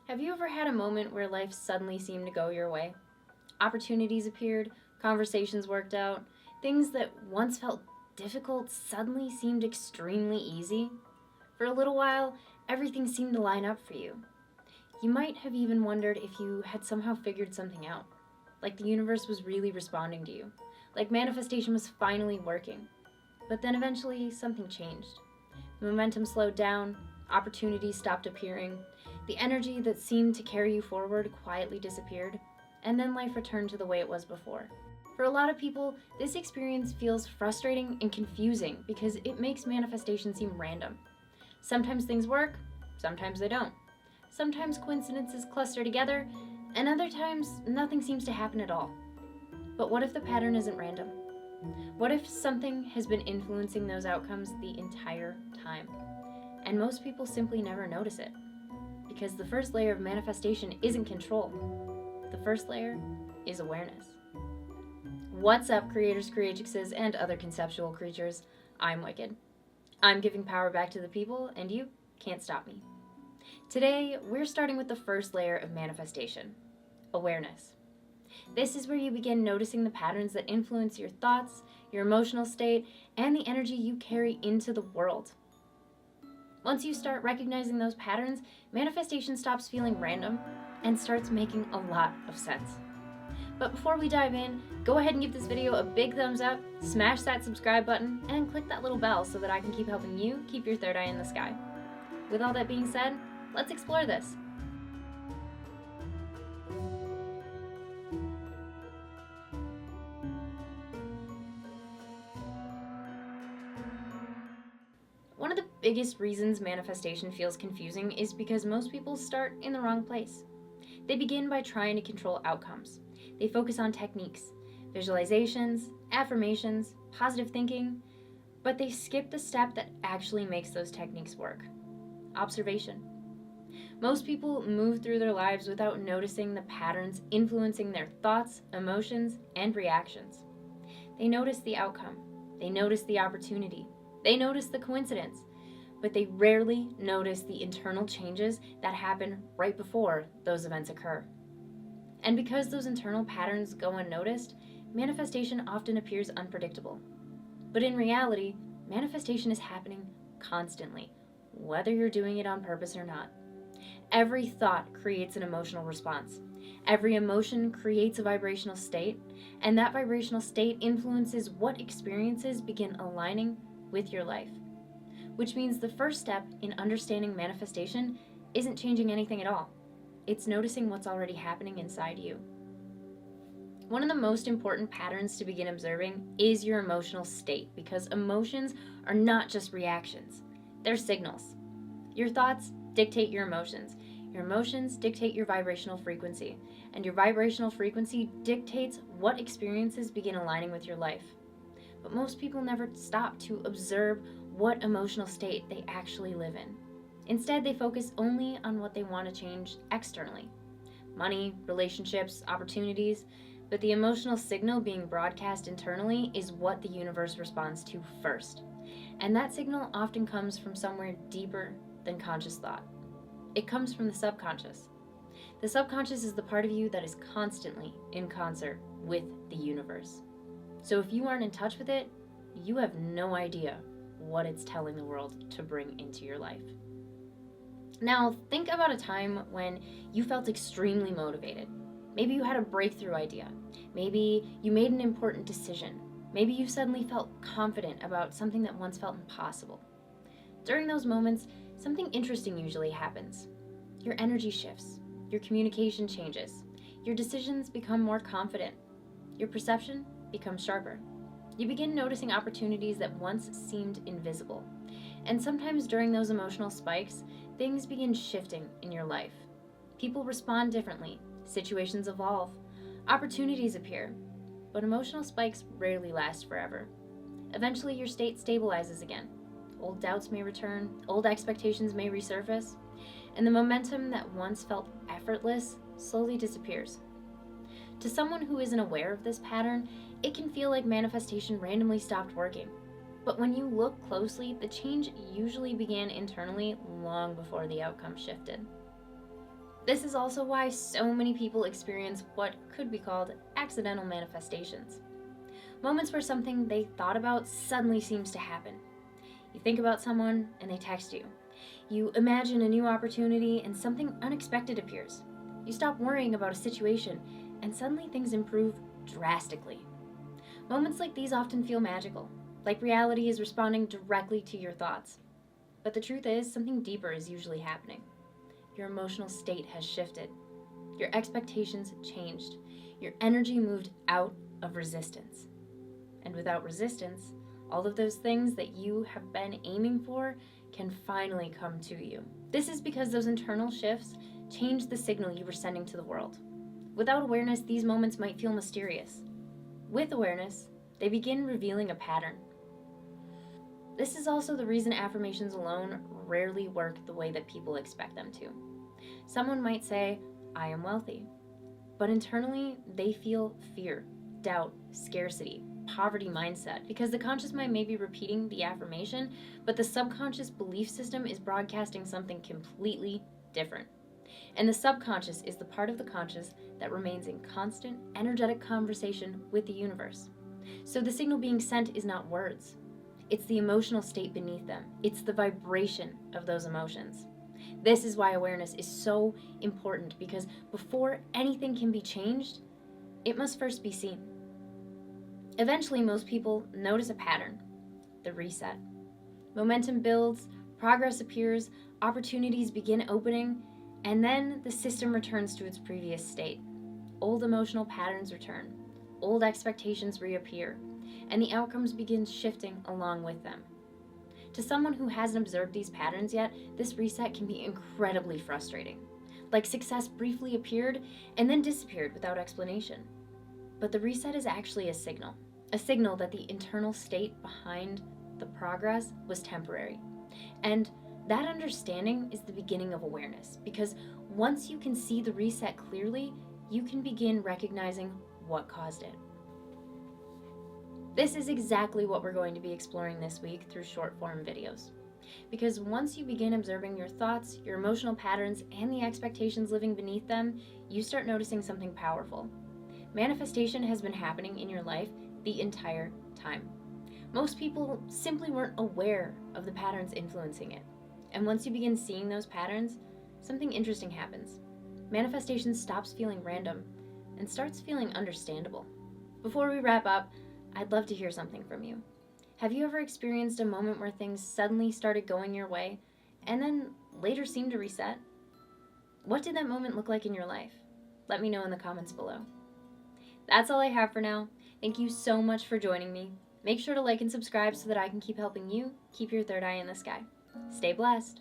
Have you ever had a moment where life suddenly seemed to go your way? Opportunities appeared, conversations worked out, things that once felt difficult suddenly seemed extremely easy? For a little while, everything seemed to line up for you. You might have even wondered if you had somehow figured something out, like the universe was really responding to you, like manifestation was finally working. But then eventually, something changed. The momentum slowed down, opportunities stopped appearing, the energy that seemed to carry you forward quietly disappeared, and then life returned to the way it was before. For a lot of people, this experience feels frustrating and confusing because it makes manifestation seem random. Sometimes things work, sometimes they don't. Sometimes coincidences cluster together, and other times nothing seems to happen at all. But what if the pattern isn't random? What if something has been influencing those outcomes the entire time? And most people simply never notice it. Because the first layer of manifestation isn't control. The first layer is awareness. What's up, creators, creatrixes, and other conceptual creatures? I'm Wicked. I'm giving power back to the people, and you can't stop me. Today, we're starting with the first layer of manifestation, awareness. This is where you begin noticing the patterns that influence your thoughts, your emotional state, and the energy you carry into the world. Once you start recognizing those patterns, manifestation stops feeling random and starts making a lot of sense. But before we dive in, go ahead and give this video a big thumbs up, smash that subscribe button, and click that little bell so that I can keep helping you keep your third eye in the sky. With all that being said, let's explore this. One of the biggest reasons manifestation feels confusing is because most people start in the wrong place. They begin by trying to control outcomes. They focus on techniques, visualizations, affirmations, positive thinking, but they skip the step that actually makes those techniques work: observation. Most people move through their lives without noticing the patterns influencing their thoughts, emotions, and reactions. They notice the outcome. They notice the opportunity. They notice the coincidence, but they rarely notice the internal changes that happen right before those events occur. And because those internal patterns go unnoticed, manifestation often appears unpredictable. But in reality, manifestation is happening constantly, whether you're doing it on purpose or not. Every thought creates an emotional response. Every emotion creates a vibrational state, and that vibrational state influences what experiences begin aligning with your life. Which means the first step in understanding manifestation isn't changing anything at all. It's noticing what's already happening inside you. One of the most important patterns to begin observing is your emotional state, because emotions are not just reactions, they're signals. Your thoughts dictate your emotions. Your emotions dictate your vibrational frequency, and your vibrational frequency dictates what experiences begin aligning with your life. But most people never stop to observe what emotional state they actually live in. Instead, they focus only on what they want to change externally: money, relationships, opportunities. But the emotional signal being broadcast internally is what the universe responds to first. And that signal often comes from somewhere deeper than conscious thought. It comes from the subconscious. The subconscious is the part of you that is constantly in concert with the universe. So if you aren't in touch with it, you have no idea what it's telling the world to bring into your life. Now, think about a time when you felt extremely motivated. Maybe you had a breakthrough idea. Maybe you made an important decision. Maybe you suddenly felt confident about something that once felt impossible. During those moments, something interesting usually happens. Your energy shifts. Your communication changes. Your decisions become more confident. Your perception becomes sharper. You begin noticing opportunities that once seemed invisible. And sometimes during those emotional spikes, things begin shifting in your life. People respond differently. Situations evolve. Opportunities appear. But emotional spikes rarely last forever. Eventually, your state stabilizes again. Old doubts may return. Old expectations may resurface. And the momentum that once felt effortless slowly disappears. To someone who isn't aware of this pattern, it can feel like manifestation randomly stopped working. But when you look closely, the change usually began internally long before the outcome shifted. This is also why so many people experience what could be called accidental manifestations. Moments where something they thought about suddenly seems to happen. You think about someone and they text you. You imagine a new opportunity and something unexpected appears. You stop worrying about a situation and suddenly things improve drastically. Moments like these often feel magical, like reality is responding directly to your thoughts. But the truth is, something deeper is usually happening. Your emotional state has shifted. Your expectations changed. Your energy moved out of resistance. And without resistance, all of those things that you have been aiming for can finally come to you. This is because those internal shifts change the signal you were sending to the world. Without awareness, these moments might feel mysterious. With awareness, they begin revealing a pattern. This is also the reason affirmations alone rarely work the way that people expect them to. Someone might say, "I am wealthy," but internally they feel fear, doubt, scarcity, poverty mindset, because the conscious mind may be repeating the affirmation, but the subconscious belief system is broadcasting something completely different. And the subconscious is the part of the conscious that remains in constant, energetic conversation with the universe. So the signal being sent is not words. It's the emotional state beneath them. It's the vibration of those emotions. This is why awareness is so important, because before anything can be changed, it must first be seen. Eventually, most people notice a pattern: the reset. Momentum builds, progress appears, opportunities begin opening, and then the system returns to its previous state. Old emotional patterns return, old expectations reappear, and the outcomes begin shifting along with them. To someone who hasn't observed these patterns yet, this reset can be incredibly frustrating. Like success briefly appeared and then disappeared without explanation. But the reset is actually a signal that the internal state behind the progress was temporary. And that understanding is the beginning of awareness, because once you can see the reset clearly, you can begin recognizing what caused it. This is exactly what we're going to be exploring this week through short form videos. Because once you begin observing your thoughts, your emotional patterns, and the expectations living beneath them, you start noticing something powerful. Manifestation has been happening in your life the entire time. Most people simply weren't aware of the patterns influencing it. And once you begin seeing those patterns, something interesting happens. Manifestation stops feeling random and starts feeling understandable. Before we wrap up, I'd love to hear something from you. Have you ever experienced a moment where things suddenly started going your way and then later seemed to reset? What did that moment look like in your life? Let me know in the comments below. That's all I have for now. Thank you so much for joining me. Make sure to like and subscribe so that I can keep helping you keep your third eye in the sky. Stay blessed.